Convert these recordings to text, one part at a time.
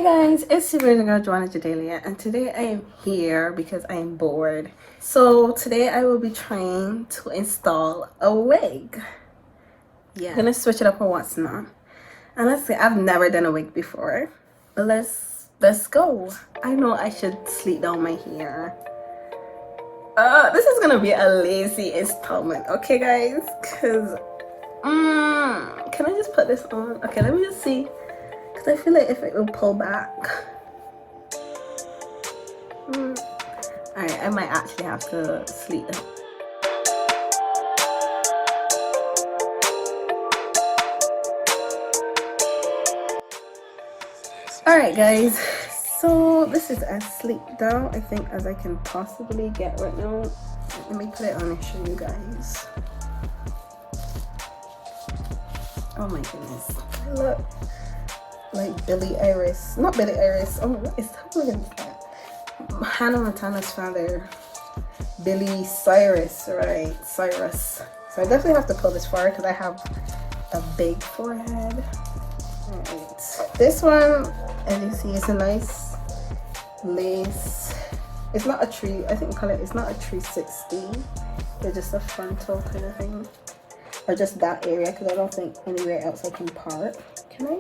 Guys, it's your girl Joanna Jadelia, and today I am here because I am bored. So today I will be trying to install a wig. Yeah, I'm gonna switch it up for once now. And let's say I've never done a wig before. But let's go. I know I should sleek down my hair. This is gonna be a lazy installment, okay guys? Cause can I just put this on? Okay, let me just see. I feel like if it will pull back. Alright, I might actually have to sleep them. Alright guys, so this is as sleep down I think as I can possibly get right now. Let me put it on and show you guys. Oh my goodness. Look. Like Billy Iris, not Billy Iris. Oh, what is that? Hannah Montana's father, Billy Cyrus, right? Cyrus. So I definitely have to pull this forward because I have a big forehead. Alright, this one, as you see, is a nice lace. It's not a tree. I think we call it. It's not a 360. It's just a frontal kind of thing, or just that area because I don't think anywhere else I can part. Can I?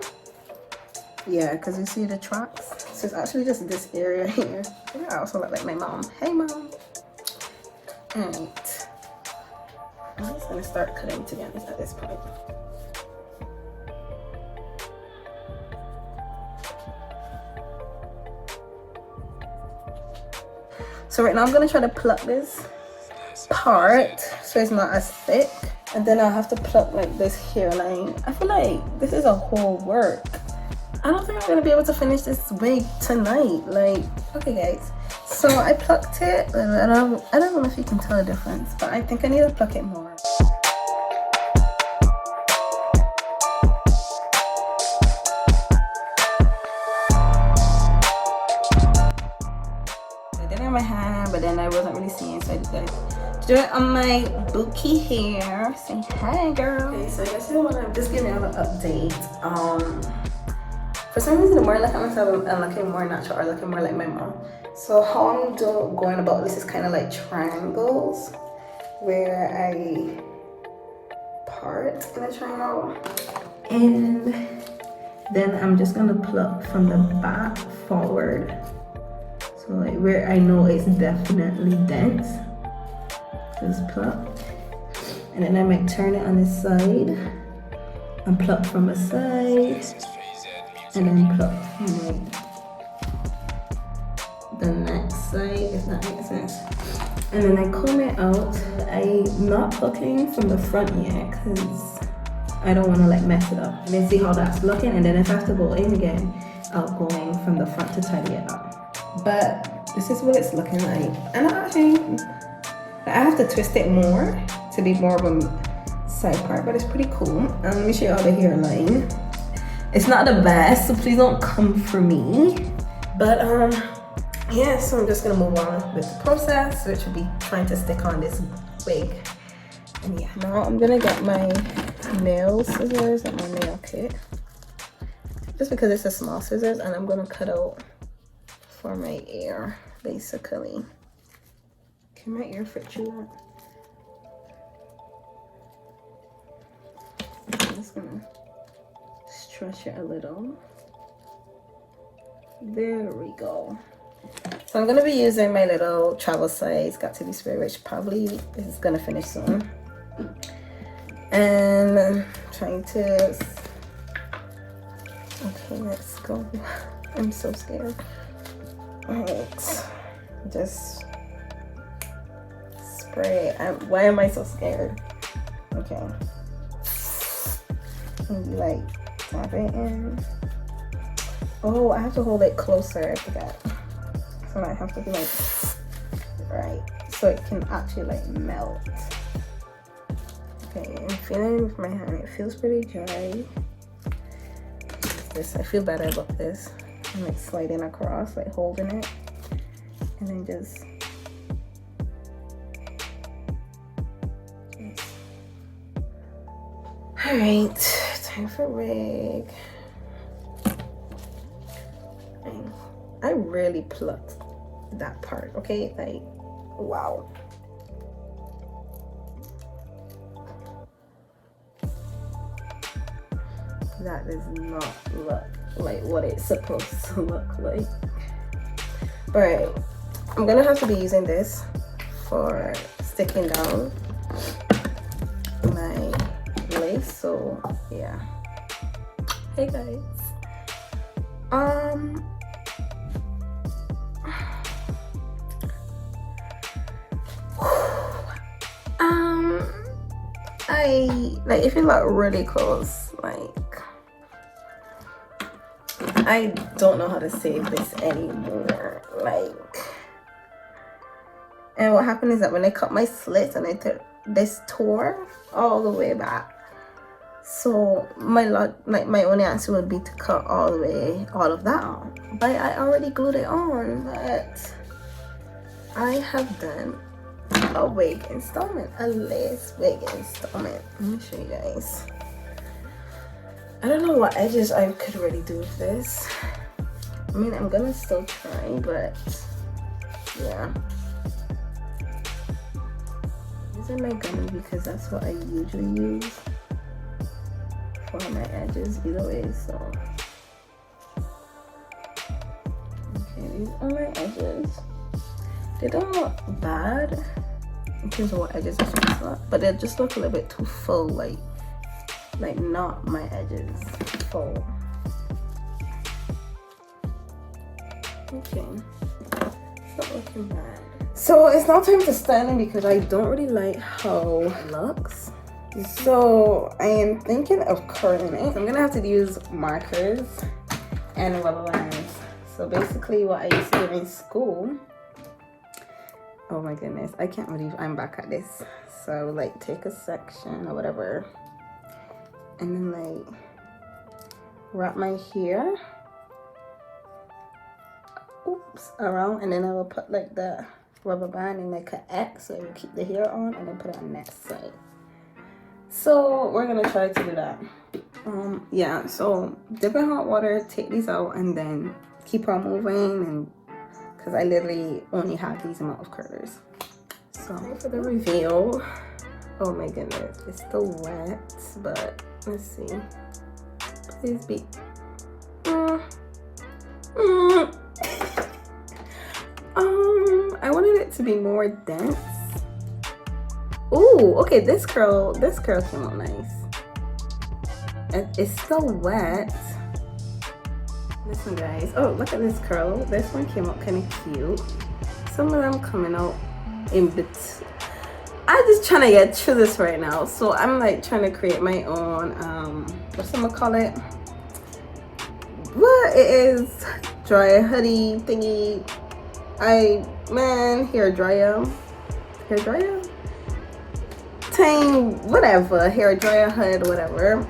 Yeah, because you see the tracks. So it's actually just this area here. I also look like my mom. Hey mom. Alright. I'm just gonna start cutting to be honest at this point. So right now I'm gonna try to pluck this part so it's not as thick. And then I'll have to pluck like this hairline. I feel like this is a whole work. I don't think I'm gonna be able to finish this wig tonight. Like, okay guys, so I plucked it. I don't know if you can tell the difference, but I think I need to pluck it more. I did it on my hand, but then I wasn't really seeing, so I decided to do it on my bookie hair. Say hi girl. Okay, so I guess you wanna just give me an update. For some reason, the more I look at myself, I'm looking more natural or looking more like my mom. So how I'm going about this is kind of like triangles, where I part in a triangle. And then I'm just going to pluck from the back forward. So like where I know it's definitely dense. Just pluck. And then I might turn it on this side and pluck from a side. And then pluck from like the next side, if that makes sense. And then I comb it out. I'm not plucking from the front yet because I don't want to like mess it up. And then see how that's looking. And then if I have to go in again, I'll go in from the front to tidy it up. But this is what it's looking like. And I have to twist it more to be more of a side part, but it's pretty cool. And let me show you all the hairline. It's not the best, so please don't come for me. But yeah, so I'm just gonna move on with the process, which will be trying to stick on this wig. And yeah, now I'm gonna get my nail scissors and my nail kit, just because it's a small scissors, and I'm gonna cut out for my ear, basically. Can my ear fit through that? I'm just gonna stretch it a little. There we go. So I'm gonna be using my little travel size got to be spray, which probably is gonna finish soon. And I'm trying to. Okay, let's go. I'm so scared. Alright, just spray. Why am I so scared? Okay. And you like tap it in. Oh, I have to hold it closer. I forgot. So I have to be like right, so it can actually like melt. Okay, I'm feeling it with my hand. It feels pretty dry. This, I feel better about this. I'm like sliding across, like holding it, and then just. All right, time for wig. something. I really plucked that part, okay? Like, wow. That does not look like what it's supposed to look like. But I'm gonna have to be using this for sticking down my lace, so yeah. Hey guys. Like if you look really close, like I don't know how to save this anymore. Like, and what happened is that when I cut my slits and this tore all the way back. So my only answer would be to cut all of that on. But I already glued it on. But I have done a wig installment, a lace wig installment. Let me show you guys. I don't know what edges I could really do with this. I mean, I'm gonna still try, but yeah. Using my Gummy because that's what I usually use for my edges either way, so. Okay, these are my edges. They don't look bad in terms of what edges are supposed to look, but they just look a little bit too full, like not my edges full. Okay, it's not looking bad. So it's now time to styling because I don't really like how it looks. So I am thinking of curling it. I'm gonna have to use markers and rubber bands. So basically what I used to do in school, oh my goodness, I can't believe I'm back at this. So like take a section or whatever and then like wrap my hair, oops, around, and then I will put like the rubber band in like an X so it will keep the hair on, and then put it on the next side. So we're gonna try to do that. Yeah, so dip in hot water, take these out, and then keep on moving, and because I literally only have these amount of curlers. So for the reveal, oh my goodness, it's still wet, but let's see. Please be. I wanted it to be more dense. Ooh, okay, this curl came out nice. It's still wet. Listen guys, oh look at this curl. This one came out kind of cute. Some of them coming out in bits. I'm just trying to get through this right now, so I'm like trying to create my own what's I'm gonna call it, what it is, dryer hoodie thingy. Hair dryer thing, whatever, hair dryer hood, whatever,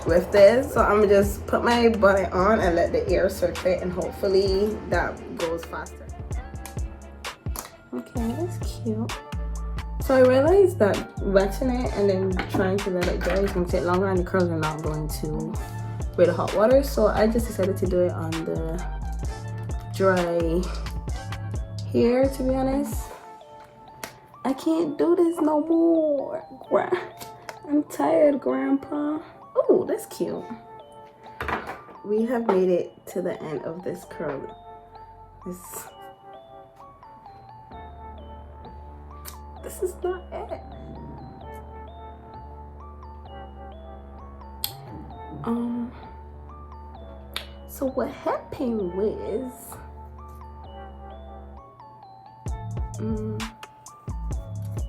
with this. So I'm gonna just put my bonnet on and let the air circulate, and hopefully that goes faster. Okay, that's cute. So I realized that wetting it and then trying to let it dry is going to take longer, and the curls are not going to with the hot water. So I just decided to do it on the dry hair, to be honest. I can't do this no more. I'm tired, Grandpa. Oh, that's cute. We have made it to the end of this curl. This is not it. So what happened was,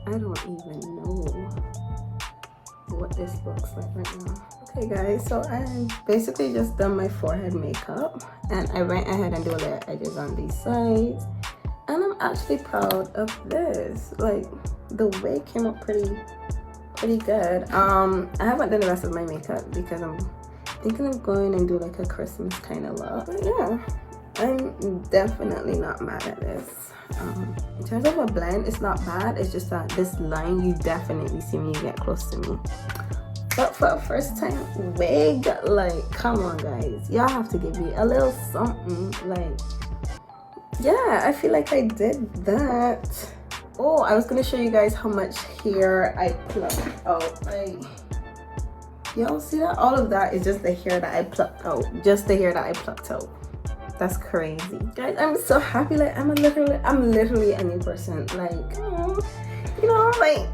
I don't even know what this looks like right now. Okay guys, so I basically just done my forehead makeup, and I went ahead and do the edges on these sides, and I'm actually proud of this. Like, the wig came out pretty good. I haven't done the rest of my makeup because I'm thinking of going and do like a Christmas kind of look. But yeah, I'm definitely not mad at this. In terms of a blend, it's not bad. It's just that this line, you definitely see when you get close to me. But for a first time wig, like, come on guys, y'all have to give me a little something. Like, yeah, I feel like I did that. Oh, I was gonna show you guys how much hair I plucked out. Like, y'all see that? All of that is just the hair that I plucked out. Just the hair that I plucked out. That's crazy, guys. I'm so happy. Like, I'm literally a new person. Like, you know, like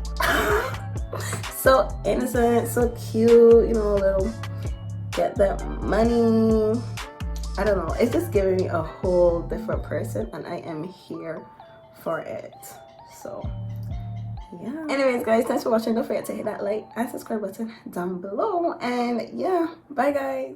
so innocent, so cute. You know, a little get that money. I don't know. It's just giving me a whole different person, and I am here for it. So yeah. Anyways, guys, thanks for watching. Don't forget to hit that like and subscribe button down below. And yeah, bye guys.